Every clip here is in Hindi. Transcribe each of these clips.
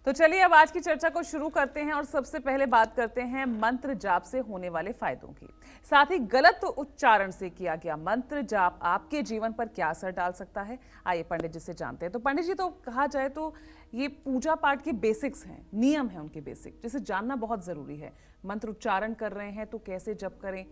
तो चलिए अब आज की चर्चा को शुरू करते हैं और सबसे पहले बात करते हैं मंत्र जाप से होने वाले फायदों की। साथ ही गलत उच्चारण से किया गया मंत्र जाप आपके जीवन पर क्या असर डाल सकता है, आइए पंडित जी से जानते हैं। तो पंडित जी, तो कहा जाए तो ये पूजा पाठ के बेसिक्स हैं, नियम है उनके बेसिक, जिसे जानना बहुत जरूरी है। मंत्र उच्चारण कर रहे हैं तो कैसे जप करें,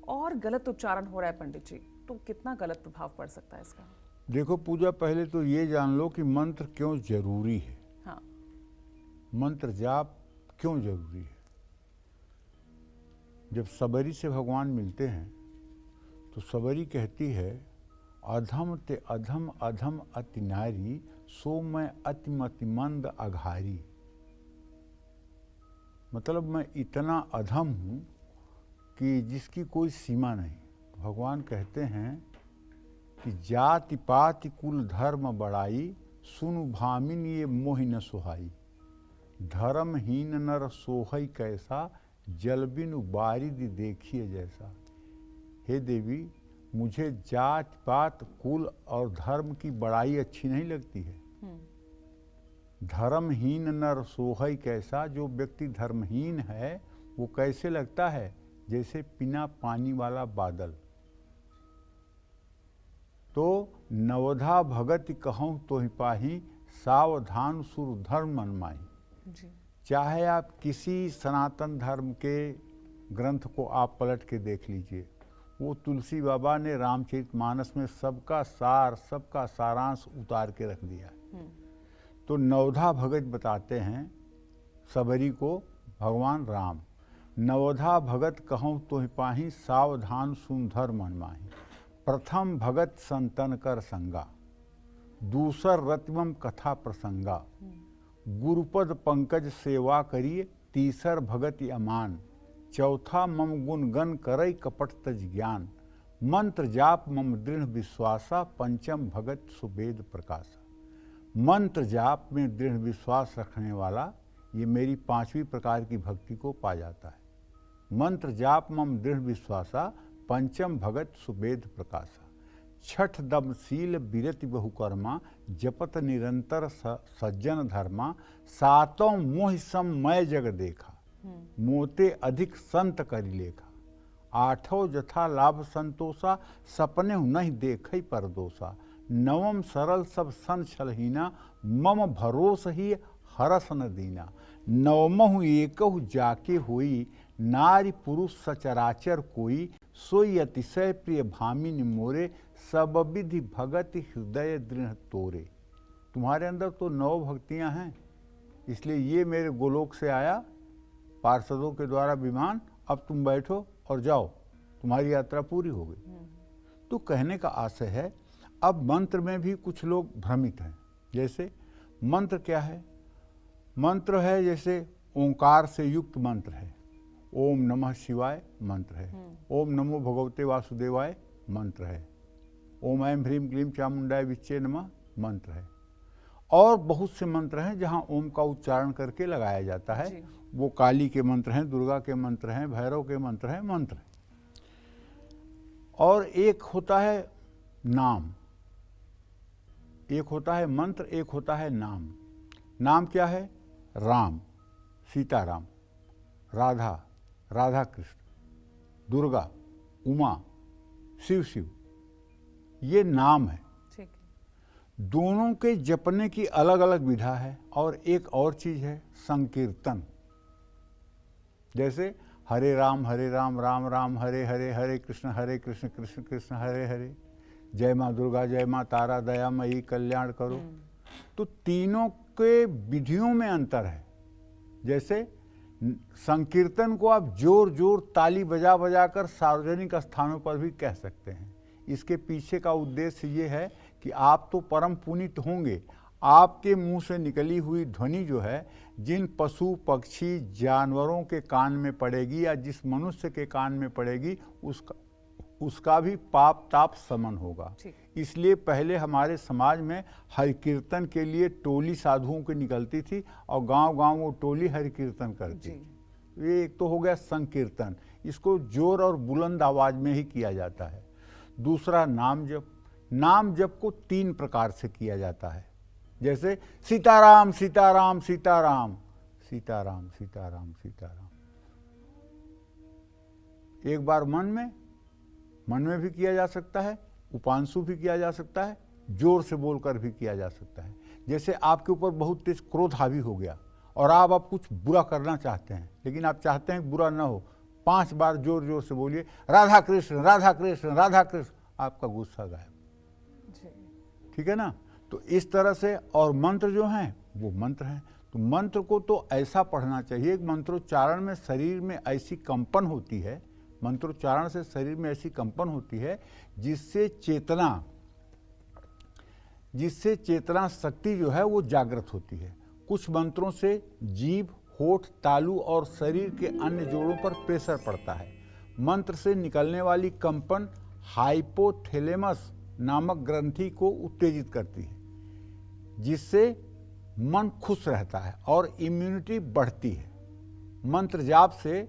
और गलत उच्चारण हो रहा है पंडित जी, तो कितना गलत प्रभाव पड़ सकता है इसका? देखो पूजा, पहले तो ये जान लो कि मंत्र क्यों जरूरी है। हाँ। मंत्र जाप क्यों जरूरी है। जब सबरी से भगवान मिलते हैं तो सबरी कहती है, अधम ते अधम अधम अति नारी, सो मैं अतिमति मंद अघारी। मतलब मैं इतना अधम हूँ कि जिसकी कोई सीमा नहीं। भगवान कहते हैं कि जाति पाति कुल धर्म बड़ाई, सुनु भामिन ये मोहि न सुहाई। धर्महीन नर सोहई कैसा, जल बिनु बारिदि देखिए जैसा। हे देवी, मुझे जात पात कुल और धर्म की बड़ाई अच्छी नहीं लगती है। धर्महीन नर सोहई कैसा, जो व्यक्ति धर्महीन है वो कैसे लगता है, जैसे बिना पानी वाला बादल। तो नवधा भगति कहूँ तो ही पाही, सावधान सुर धर्म मन माही। चाहे आप किसी सनातन धर्म के ग्रंथ को आप पलट के देख लीजिए, वो तुलसी बाबा ने रामचरितमानस में सबका सार, सबका सारांश उतार के रख दिया। तो नवधा भगत बताते हैं सबरी को भगवान राम, नवधा भगत कहूँ तो ही पाही, सावधान सुन धर्म मन माही। प्रथम भगत संतन कर संगा, दूसर रतिमम कथा प्रसंगा। गुरुपद पंकज सेवा करिए, तीसर भगत अमान। चौथा मम गुण गण करई कपट तज ज्ञान। मंत्र जाप मम दृढ़ विश्वासा, पंचम भगत सुवेद प्रकाशा। मंत्र जाप में दृढ़ विश्वास रखने वाला ये मेरी पांचवी प्रकार की भक्ति को पा जाता है। मंत्र जाप मम दृढ़ विश्वासा, पंचम भगत सुवेद प्रकाशा। छठ दमशील बिरति बहुकर्मा, जपत निरंतर सज्जन धर्मा। सातों मोहि सम मैं जग देखा, मोते अधिक संत करि लेखा। आठों जथा लाभ संतोषा, सपने नहीं देखई परदोषा। नवम सरल सब सन छलहीना, मम भरोस ही हरस न दीना। नवमहु एकहु जाके होई, नारी पुरुष सचराचर कोई। सोई अतिशय प्रिय भामिनी मोरे, सब विधि भगति हृदय दृढ़ तोरे। तुम्हारे अंदर तो 9 भक्तियां हैं, इसलिए ये मेरे गोलोक से आया पार्षदों के द्वारा विमान। अब तुम बैठो और जाओ, तुम्हारी यात्रा पूरी हो गई। तो कहने का आशय है, अब मंत्र में भी कुछ लोग भ्रमित हैं। जैसे मंत्र क्या है? मंत्र है जैसे ओंकार से युक्त मंत्र है, ओम नमः शिवाय मंत्र है, ओम नमो भगवते वासुदेवाय मंत्र है, ओम ऐं ह्रीं क्लीं चामुंडाय विच्चे नमः मंत्र है। और बहुत से मंत्र हैं जहाँ ओम का उच्चारण करके लगाया जाता है। वो काली के मंत्र हैं, दुर्गा के मंत्र हैं, भैरव के मंत्र हैं, मंत्र है। और एक होता है नाम, एक होता है मंत्र, एक होता है नाम। नाम क्या है? राम, सीताराम, राधा, राधा कृष्ण, दुर्गा, उमा, शिव शिव, ये नाम है। ठीक है। दोनों के जपने की अलग अलग विधा है। और एक और चीज है संकीर्तन। जैसे हरे राम राम राम हरे हरे, हरे कृष्ण कृष्ण कृष्ण हरे हरे। जय माँ दुर्गा, जय माँ तारा, दयामयी कल्याण करो। तो तीनों के विधियों में अंतर है। जैसे संकीर्तन को आप जोर जोर ताली बजा बजा कर सार्वजनिक स्थानों पर भी कह सकते हैं। इसके पीछे का उद्देश्य ये है कि आप तो परम पुनीत होंगे, आपके मुंह से निकली हुई ध्वनि जो है जिन पशु पक्षी जानवरों के कान में पड़ेगी या जिस मनुष्य के कान में पड़ेगी उसका भी पाप ताप समन होगा। इसलिए पहले हमारे समाज में हरि कीर्तन के लिए टोली साधुओं की निकलती थी और गांव गांव वो टोली हरि कीर्तन करती थी। ये एक तो हो गया संकीर्तन, इसको जोर और बुलंद आवाज में ही किया जाता है। दूसरा नाम जप। नाम जप को 3 प्रकार से किया जाता है। जैसे सीताराम सीताराम सीताराम सीताराम सीताराम सीताराम। एक बार मन में भी किया जा सकता है, उपांशु भी किया जा सकता है, जोर से बोलकर भी किया जा सकता है। जैसे आपके ऊपर बहुत तेज क्रोध हावी हो गया और आप कुछ बुरा करना चाहते हैं, लेकिन आप चाहते हैं कि बुरा ना हो। 5 बार जोर जोर से बोलिए राधा कृष्ण राधा कृष्ण राधा कृष्ण, आपका गुस्सा गायब। ठीक है ना। तो इस तरह से, और मंत्र जो हैं वो मंत्र हैं, तो मंत्र को तो ऐसा पढ़ना चाहिए। मंत्रोच्चारण में शरीर में ऐसी कंपन होती है, मंत्रोच्चारण से शरीर में ऐसी कंपन होती है जिससे चेतना शक्ति जो है वो जागृत होती है। कुछ मंत्रों से जीभ, होठ, तालू और शरीर के अन्य जोड़ों पर प्रेशर पड़ता है। मंत्र से निकलने वाली कंपन हाइपोथैलेमस नामक ग्रंथि को उत्तेजित करती है, जिससे मन खुश रहता है और इम्यूनिटी बढ़ती है। मंत्र जाप से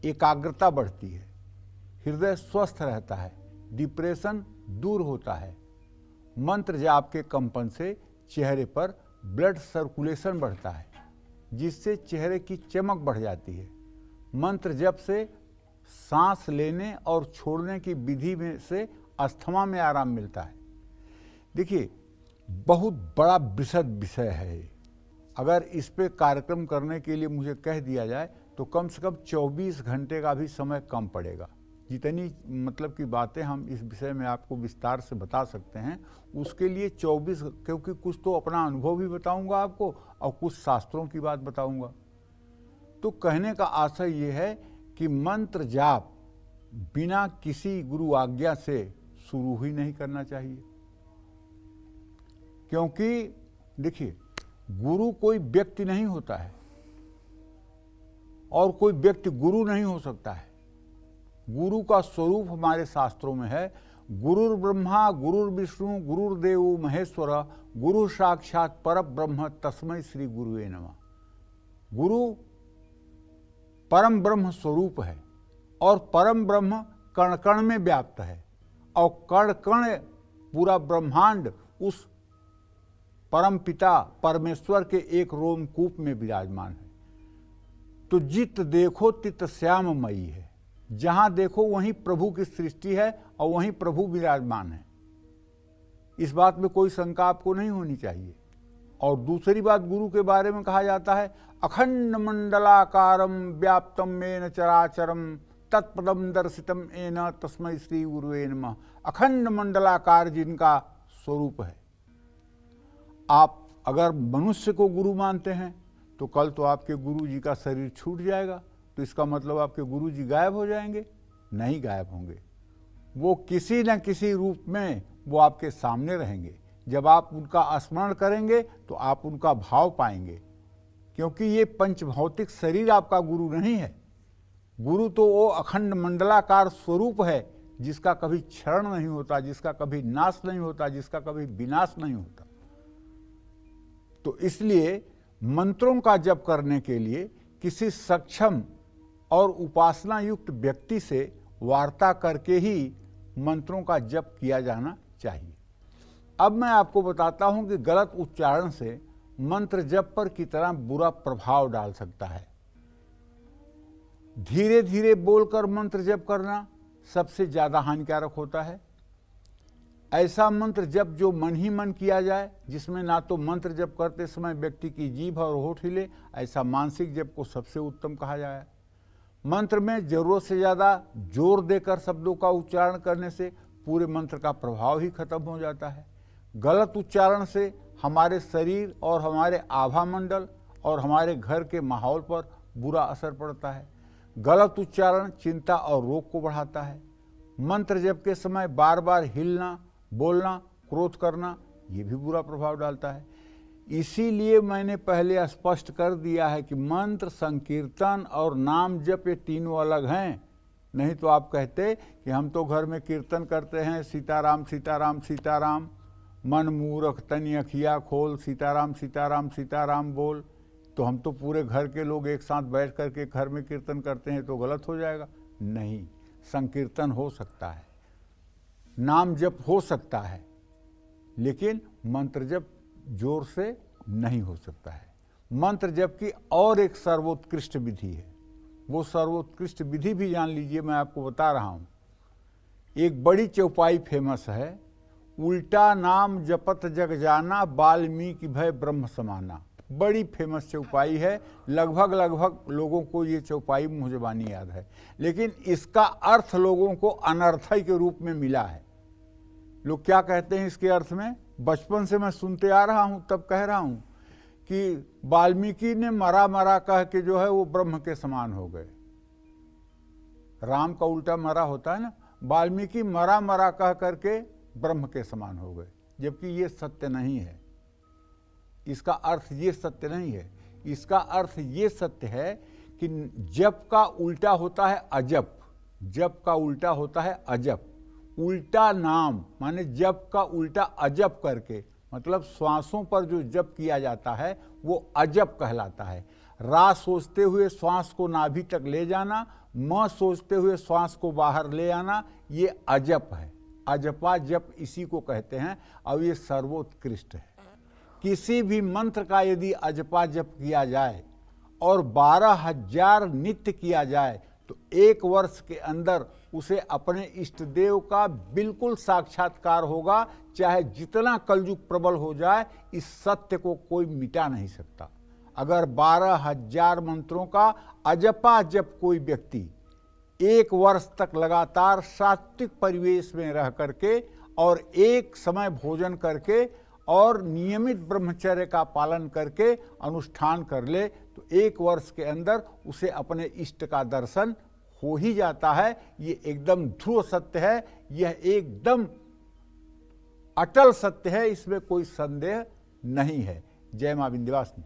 एकाग्रता बढ़ती है, हृदय स्वस्थ रहता है, डिप्रेशन दूर होता है। मंत्र जाप के कंपन से चेहरे पर ब्लड सर्कुलेशन बढ़ता है, जिससे चेहरे की चमक बढ़ जाती है। मंत्र जप से सांस लेने और छोड़ने की विधि में से अस्थमा में आराम मिलता है। देखिए, बहुत बड़ा विशद विषय है। अगर इस पे कार्यक्रम करने के लिए मुझे कह दिया जाए तो कम से कम 24 घंटे का भी समय कम पड़ेगा। जितनी मतलब की बातें हम इस विषय में आपको विस्तार से बता सकते हैं, उसके लिए 24, क्योंकि कुछ तो अपना अनुभव भी बताऊंगा आपको और कुछ शास्त्रों की बात बताऊंगा। तो कहने का आशय ये है कि मंत्र जाप बिना किसी गुरु आज्ञा से शुरू ही नहीं करना चाहिए। क्योंकि देखिए, गुरु कोई व्यक्ति नहीं होता है और कोई व्यक्ति गुरु नहीं हो सकता है। गुरु का स्वरूप हमारे शास्त्रों में है, गुरुर् ब्रह्मा गुरुर्विष्णु गुरुर्देवो महेश्वर गुरु साक्षात परब्रह्म तस्मै श्री गुरुवे नमः। गुरु परम ब्रह्म स्वरूप है और परम ब्रह्म कण कण में व्याप्त है और कण कण पूरा ब्रह्मांड उस परम पिता परमेश्वर के एक रोमकूप में विराजमान है। तो जित देखो तित श्याममयी है, जहां देखो वहीं प्रभु की सृष्टि है और वहीं प्रभु विराजमान है। इस बात में कोई शंका आपको नहीं होनी चाहिए। और दूसरी बात, गुरु के बारे में कहा जाता है अखंड मंडलाकारम व्याप्तम मेन चराचरम तत्पदम दर्शितम एन तस्मै श्री गुरुवे नमः। अखंड मंडलाकार जिनका स्वरूप है। आप अगर मनुष्य को गुरु मानते हैं तो कल तो आपके गुरु जी का शरीर छूट जाएगा, तो इसका मतलब आपके गुरु जी गायब हो जाएंगे? नहीं गायब होंगे, वो किसी न किसी रूप में वो आपके सामने रहेंगे। जब आप उनका स्मरण करेंगे तो आप उनका भाव पाएंगे, क्योंकि ये पंचभौतिक शरीर आपका गुरु नहीं है। गुरु तो वो अखंड मंडलाकार स्वरूप है, जिसका कभी क्षरण नहीं होता, जिसका कभी नाश नहीं होता, जिसका कभी विनाश नहीं होता। तो इसलिए मंत्रों का जप करने के लिए किसी सक्षम और उपासना युक्त व्यक्ति से वार्ता करके ही मंत्रों का जप किया जाना चाहिए। अब मैं आपको बताता हूं कि गलत उच्चारण से मंत्र जप पर कितना बुरा प्रभाव डाल सकता है। धीरे धीरे बोलकर मंत्र जप करना सबसे ज्यादा हानिकारक होता है। ऐसा मंत्र जप जो मन ही मन किया जाए, जिसमें ना तो मंत्र जप करते समय व्यक्ति की जीभ और होठ हिले, ऐसा मानसिक जप को सबसे उत्तम कहा जाए। मंत्र में जरूरत से ज्यादा जोर देकर शब्दों का उच्चारण करने से पूरे मंत्र का प्रभाव ही खत्म हो जाता है। गलत उच्चारण से हमारे शरीर और हमारे आभा मंडल और हमारे घर के माहौल पर बुरा असर पड़ता है। गलत उच्चारण चिंता और रोग को बढ़ाता है। मंत्र जप के समय बार बार हिलना, बोलना, क्रोध करना, ये भी बुरा प्रभाव डालता है। इसीलिए मैंने पहले स्पष्ट कर दिया है कि मंत्र, संकीर्तन और नाम जप ये तीनों अलग हैं। नहीं तो आप कहते कि हम तो घर में कीर्तन करते हैं, सीताराम सीताराम सीताराम, मन मूरख तनि अखिया खोल, सीताराम सीताराम सीताराम बोल। तो हम तो पूरे घर के लोग एक साथ बैठ करके घर में कीर्तन करते हैं, तो गलत हो जाएगा? नहीं, संकीर्तन हो सकता है, नाम जप हो सकता है, लेकिन मंत्र जप जोर से नहीं हो सकता है। मंत्र जप की और एक सर्वोत्कृष्ट विधि है, वो सर्वोत्कृष्ट विधि भी जान लीजिए, मैं आपको बता रहा हूँ। एक बड़ी चौपाई फेमस है, उल्टा नाम जपत जग जाना, वाल्मीकि भय ब्रह्म समाना। बड़ी फेमस चौपाई है, लगभग लोगों को ये चौपाई मुँह ज़बानी याद है, लेकिन इसका अर्थ लोगों को अनर्थय के रूप में मिला है। लोग क्या कहते हैं इसके अर्थ में? बचपन से मैं सुनते आ रहा हूँ, तब कह रहा हूँ कि वाल्मीकि ने मरा मरा कह के जो है वो ब्रह्म के समान हो गए। राम का उल्टा मरा होता है ना, वाल्मीकि मरा मरा कह करके ब्रह्म के समान हो गए, जबकि ये सत्य नहीं है। इसका अर्थ ये सत्य नहीं है। इसका अर्थ ये सत्य है कि जप का उल्टा होता है अजप, जप का उल्टा होता है अजप। उल्टा नाम माने जप का उल्टा अजप करके, मतलब श्वासों पर जो जप किया जाता है वो अजप कहलाता है। रा सोचते हुए श्वास को नाभि तक ले जाना, म सोचते हुए श्वास को बाहर ले आना, ये अजप है। अजपा जप इसी को कहते हैं, और ये सर्वोत्कृष्ट है। किसी भी मंत्र का यदि अजपा जप किया जाए और 12,000 नित्य किया जाए तो 1 वर्ष के अंदर उसे अपने इष्ट देव का बिल्कुल साक्षात्कार होगा। चाहे जितना कलयुग प्रबल हो जाए, इस सत्य को कोई मिटा नहीं सकता। अगर 12,000 मंत्रों का अजपा जप कोई व्यक्ति 1 वर्ष तक लगातार सात्विक परिवेश में रह करके और एक समय भोजन करके और नियमित ब्रह्मचर्य का पालन करके अनुष्ठान कर ले, तो 1 वर्ष के अंदर उसे अपने इष्ट का दर्शन हो ही जाता है। ये एकदम ध्रुव सत्य है, यह एकदम अटल सत्य है, इसमें कोई संदेह नहीं है। जय मां विंध्यवासिनी।